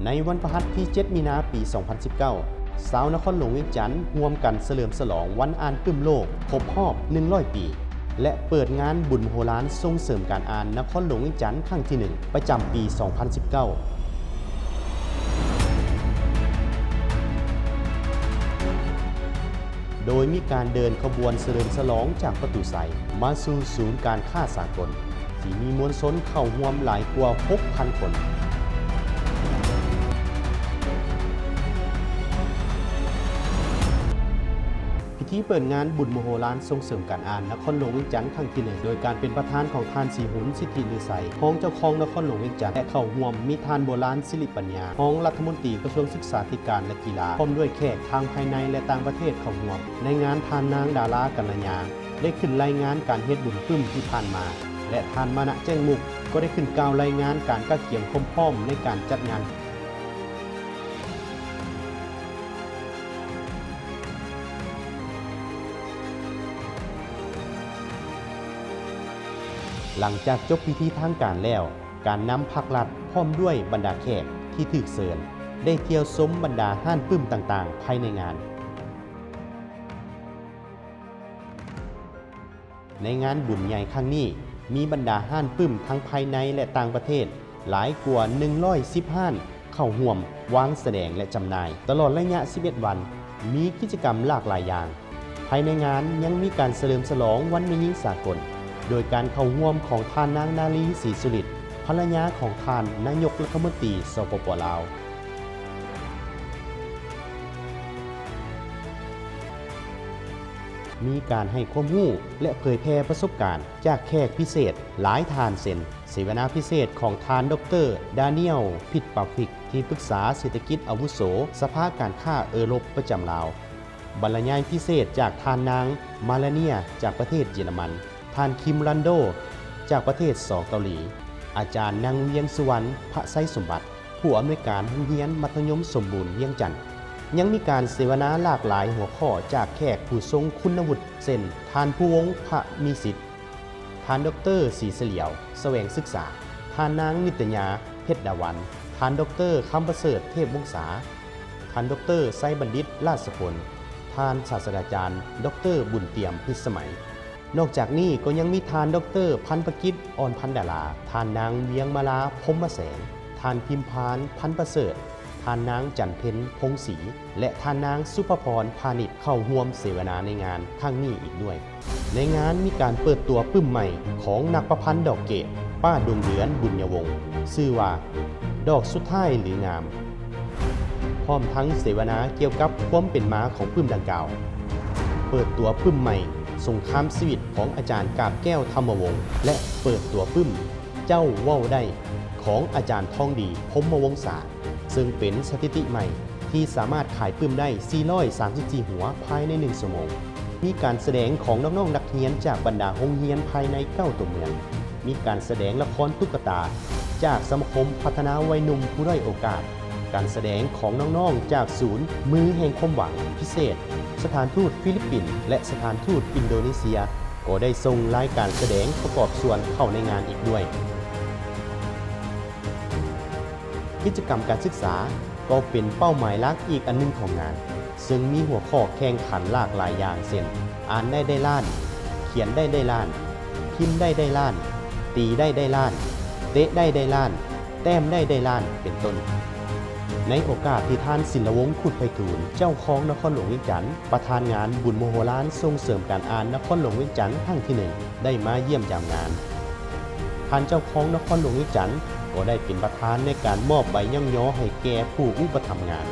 ในวันพฤหัสที่ 7 มีนาปี 2019 สาวนครหลวงเวียงจันทน์ร่วมกันเฉลิมฉลองวันอ่านปึ้มโลกครบรอบ 100 ปี และเปิดงานบุญมโหฬารส่งเสริมการอ่านนครหลวงเวียงจันทน์ครั้งที่ 1 ประจำปี 2019 โดยมีการเดินขบวนเฉลิมฉลองจากประตูไซมาสู่ศูนย์การค้าสากลที่มีมวลชนเข้าร่วมหลายกว่า 6,000 คนพิธีเปิดงานบุญมโหฬารส่งเสริมการอ่านนครหลวงเวียงจันทน์ครั้งที่ 1โดยการเป็นประธานของท่านศรีหุนสิทธิลือไสรองเจ้าของนครหลวงเวียงจันทน์และเข้าร่วมมีท่านโบราณศิริปัญญารองรัฐมนตรีกระทรวงศึกษาธิการและกีฬาพร้อมด้วยแขกทางภายในและต่างประเทศเข้าร่วมในงานทานนางดารากัลยาได้ขึ้นรายงานการเฮ็ดบุญปึ้มที่ผ่านมาและท่านมานะแจ้งมุกก็ได้ขึ้นกล่าวรายงานการกระเกียมพร้อมในการจัดงานหลังจากจบพิธีทางการแล้วการนำภาครัฐพร้อมด้วยบรรดาแขกที่ถูกเชิญได้เที่ยวชมบรรดาห้านปึ้มต่างๆภายในงานในงานบุญใหญ่ครั้งนี้มีบรรดาห้านปึ้มทั้งภายในและต่างประเทศหลายกว่า110ห้านเข้าร่วมวางแสดงและจำหน่ายตลอดระยะ11วันมีกิจกรรมหลากหลายอย่างภายในงานยังมีการเฉลิมฉลองวันแม่หญิงสากลโดยการเข้าร่วมของท่านนางนาลีศรีสุริตภรรยาของท่านนายกรัฐมนตรีสปป.ลาวมีการให้ความรู้และเผยแพร่ประสบการณ์จากแขกพิเศษหลายทานเซ็นเสวนาพิเศษของท่านดร.ดาเนียล พิตปาฟิกที่ปรึกษาเศรษฐกิจอาวุโสสภาการค้าเอโรปประจำลาวบรรยายพิเศษจากท่านนางมาลาเนียจากประเทศเยอรมันท่านคิมรันโดจากประเทศเกาหลีอาจารย์นางเวียงสุวรรณพระไสสมบัติผู้อำนวยการโรงเรียนมัธยมสมบูรณ์เวียงจันทน์ยังมีการเสวนาหลากหลายหัวข้อจากแขกผู้ทรงคุณวุฒิเช่นท่านผู้วงพระมีสิทธิ์ท่านดร.ศรีเสลียวแสวงศึกษาท่านนางนิตยาเพชรดาวันท่านดร.คำประเสริฐเทพวงศาท่านดร.ไซบัณฑิตราชพลท่านศาสตราจารย์ดร.บุญเตี่ยมพิสมัยนอกจากนี้ก็ยังมีท่านดร.พันประกิจอ่อนพันดาราท่านนางเวียงมาลาพรหมแสงท่านพิมพานพันประเสริฐท่านนางจันเพ็ญพงศรีและท่านนางสุภพรพาณิชย์เข้าร่วมเสวนาในงานครั้งนี้อีกด้วยในงานมีการเปิดตัวปึ้มใหม่ของนักประพันธ์ดอกเกตป้าดวงเดือนบุญยวงศ์ชื่อว่าดอกสุดท้ายหรืองามพร้อมทั้งเสวนาเกี่ยวกับความเป็นมาของปึ้มดังกล่าวเปิดตัวปึ้มใหม่สงครามชีวิตของอาจารย์กาบแก้วธรรมวงศ์และเปิดตัวปึ้มเจ้าเว้าได้ของอาจารย์ทองดีพรหมวงศาซึ่งเป็นสถิติใหม่ที่สามารถขายปึ้มได้434หัวภายใน1ชั่วโมงมีการแสดงของน้องๆนักเรียนจากบรรดาโรงเรียนภายใน9ตัวเมืองมีการแสดงละครตุ๊กตาจากสมาคมพัฒนาวัยหนุ่มผู้ด้อยโอกาสการแสดงของน้องๆจากศูนย์มือแห่งความหวังพิเศษสถานทูตฟิลิปปินส์และสถานทูตอินโดนีเซียก็ได้ส่งรายการแสดงประกอบส่วนเข้าในงานอีกด้วยกิจกรรมการศึกษาก็เป็นเป้าหมายหลักอีกอันหนึ่งของงานซึ่งมีหัวข้อแข่งขันหลากหลายอย่างเช่นอ่านได้ล้านเขียนได้ล้านพิมพ์ได้ล้านตีได้ล้านเตะได้ล้านแต้มได้ล้านเป็นต้นในโอกาสที่ท่านศิลวงศ์ขุดไพฑูรย์เจ้าของนครหลวงเวียงจันทน์ประธานงานบุญมโหฬารส่งเสริมการอ่านนครหลวงเวียงจันทน์ครั้งที่ 1ได้มาเยี่ยมยามงานท่านเจ้าของนครหลวงเวียงจันทน์ก็ได้เป็นประธานในการมอบใบย่องย้อให้แก่ผู้อุปถัมภ์งาน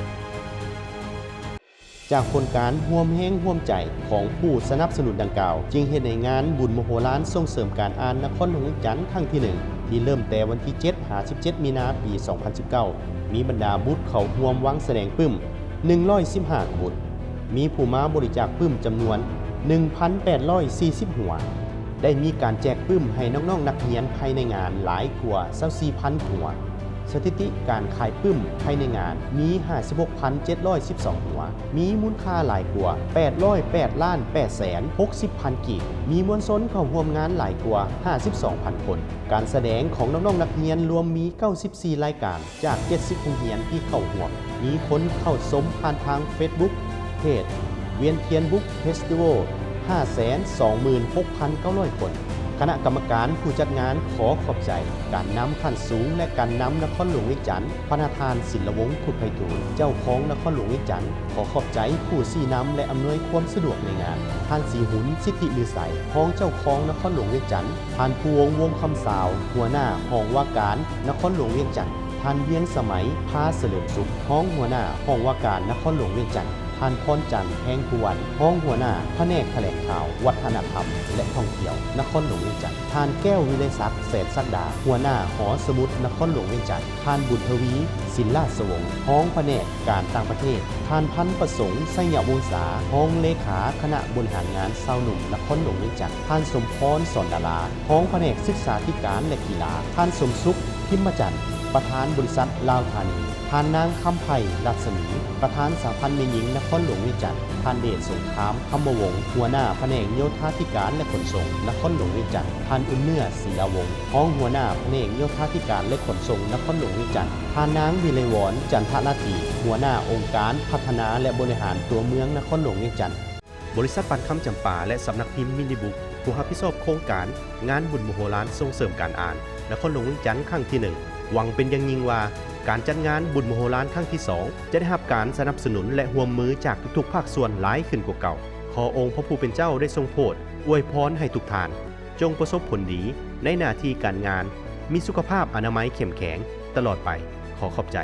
จากโครงการร่วมแห้งร่วมใจของผู้สนับสนุนดังกล่าวจึงเฮ็ดให้งานบุญมโหฬารส่งเสริมการอ่านนครหลวงเวียงจันทน์ครั้งที่ 1ที่เริ่มแต่วันที่7-17 มีนาคมปี 2019มีบรรดาบุตรเข้าร่วมวางแสดงปึ้ม115บุตรมีผู้มาบริจาคปึ้มจำนวน 1,840 หัวได้มีการแจกปึ้มให้น้องๆนักเรียนภายในงานหลายกว่า 24,000 หัว สถิติการขายปึ้มภายในงานมี 56,712 หัวมีมูลค่าหลายกว่า808,860,000 กีบมีมวลชนเข้าร่วมงานหลายกว่า 52,000 คนการแสดงของน้องๆนักเรียนรวมมี 94 รายการจาก 70 โรงเรียนที่เข้าร่วมมีคนเข้าชมผ่านทาง Facebook เพจเวียนเทียนบุ๊กเฟสติวัล 526,900 คนคณะกรรมการผู้จัดงานขอขอบใจการนำขั้นสูงและการนำนครหลวงเวียงจันทร์พระประธานศิลวงศ์พุทธไพฑูรย์เจ้าของนครหลวงเวียงจันทร์ขอขอบใจผู้ชี้นำและอำนวยความสะดวกในงานท่านศรีหุนสิทธิลือใสพ้องเจ้าของนครหลวงเวียงจันทร์ท่านผู้วงคำสาวหัวหน้าห้องว่าการนครหลวงเวียงจันทร์ท่านเวียงสมัยพาเสลิมสุขห้องหัวหน้าห้องว่าการนครหลวงเวียงจันทร์ท่านพรจันทร์แพงภูวันห้องหัวหน้าแผนกแถลงข่าววัฒนธรรมและท่องเที่ยวนครหลวงเวียงจันทร์ท่านแก้ววิไลศักดิ์เศรษฐศักดาหัวหน้าหอสมุดนครหลวงเวียงจันทร์ท่านบุญทวีศิลาสวงศ์ห้องแผนกการต่างประเทศท่านพันประสงค์ไสยวงศาห้องเลขาคณะบริหารงานชาวหนุ่มนครหลวงเวียงจันทร์ท่านสมพรสอนดาราห้องแผนกศึกษาธิการและกีฬาท่านสมสุขพิมพ์จันทร์ประธานบริษัทลาวธานีท่านนางคำไผ่รัศมีประธานสาพันธ์แม่หญิงนครหลวงเวียงจันทร์ท่านเดชสงครามคำวงศ์หัวหน้าแผนกโยธาธิการและขนส่งนครหลวงเวียงจันทร์ท่านอุ่นเนื้อศรีลาวงศ์ห้องหัวหน้าแผนกโยธาธิการและขนส่งนครหลวงเวียงจันทร์ท่านนางวิไลวรจันทนาทีหัวหน้าองค์การพัฒนาและบริหารตัวเมืองนครหลวงเวียงจันทร์บริษัทปันคำจำปาและสำนักพิมพ์มินิบุ๊กผู้รับผิดชอบโครงการงานบุญมโหฬารส่งเสริมการอ่านนครหลวงเวียงจันทร์ครั้งที่ 1หวังเป็นอย่างยิ่งว่าการจัดงานบุญมโหฬารครั้งที่ 2จะได้รับการสนับสนุนและร่วมมือจากทุกๆภาคส่วนหลายขึ้นกว่าเก่าขอองค์พระผู้เป็นเจ้าได้ทรงโปรดอวยพรให้ทุกท่านจงประสบผลดีในหน้าที่การงานมีสุขภาพอนามัยเข้มแข็งตลอดไปขอขอบใจ